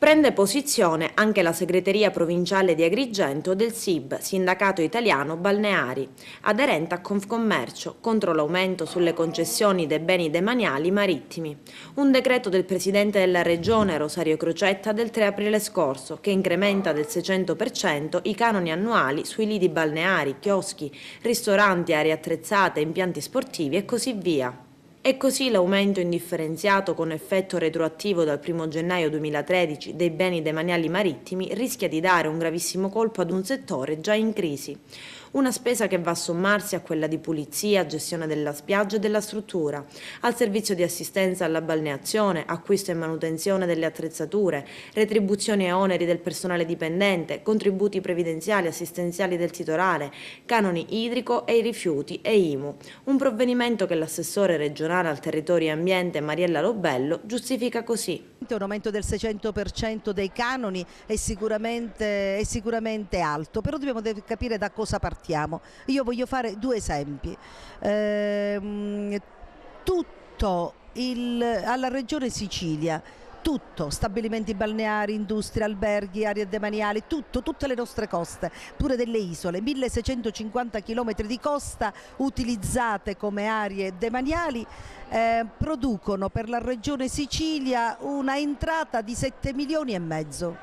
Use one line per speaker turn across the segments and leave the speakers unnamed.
Prende posizione anche la segreteria provinciale di Agrigento del SIB, Sindacato Italiano Balneari, aderente a Confcommercio, contro l'aumento sulle concessioni dei beni demaniali marittimi. Un decreto del Presidente della Regione Rosario Crocetta del 3 aprile scorso che incrementa del 600% i canoni annuali sui lidi balneari, chioschi, ristoranti, aree attrezzate, impianti sportivi e così via. E così l'aumento indifferenziato con effetto retroattivo dal 1 gennaio 2013 dei beni demaniali marittimi rischia di dare un gravissimo colpo ad un settore già in crisi. Una spesa che va a sommarsi a quella di pulizia, gestione della spiaggia e della struttura, al servizio di assistenza alla balneazione, acquisto e manutenzione delle attrezzature, retribuzioni e oneri del personale dipendente, contributi previdenziali e assistenziali del titolare, canoni idrico e i rifiuti e IMU. Un provvedimento che l'assessore regionale al territorio e ambiente Mariella Lobello giustifica così.
Un aumento del 600% dei canoni è sicuramente alto, però dobbiamo capire da cosa partiamo. Io voglio fare due esempi. Alla Regione Sicilia, tutto, stabilimenti balneari, industrie, alberghi, aree demaniali, tutte le nostre coste, pure delle isole, 1650 km di costa utilizzate come aree demaniali, producono per la Regione Sicilia una entrata di 7 milioni e mezzo.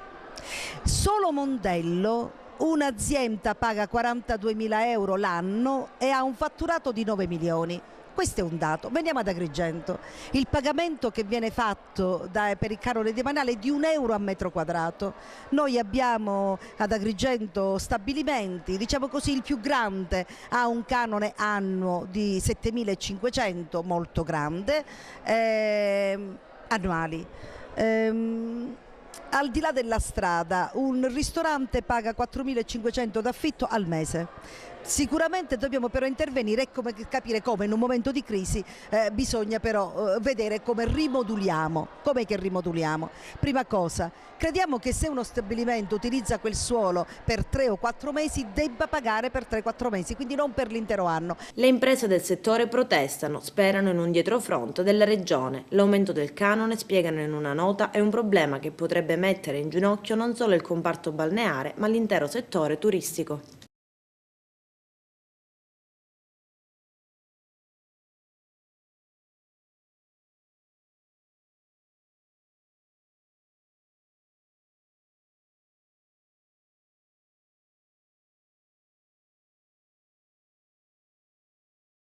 Solo Mondello, un'azienda paga 42.000 euro l'anno e ha un fatturato di 9 milioni. Questo è un dato. Veniamo ad Agrigento. Il pagamento che viene fatto per il canone demaniale è di 1 euro a metro quadrato. Noi abbiamo ad Agrigento stabilimenti, diciamo così, il più grande ha un canone annuo di 7.500, molto grande, annuali. Al di là della strada, un ristorante paga 4.500 d'affitto al mese. Sicuramente dobbiamo però intervenire e capire come in un momento di crisi bisogna però vedere come rimoduliamo. Com'è che rimoduliamo? Prima cosa, crediamo che se uno stabilimento utilizza quel suolo per 3 o 4 mesi debba pagare per 3-4 mesi, quindi non per l'intero anno.
Le imprese del settore protestano, sperano in un dietrofront della Regione. L'aumento del canone, spiegano in una nota, è un problema che potrebbe mettere in ginocchio non solo il comparto balneare ma l'intero settore turistico.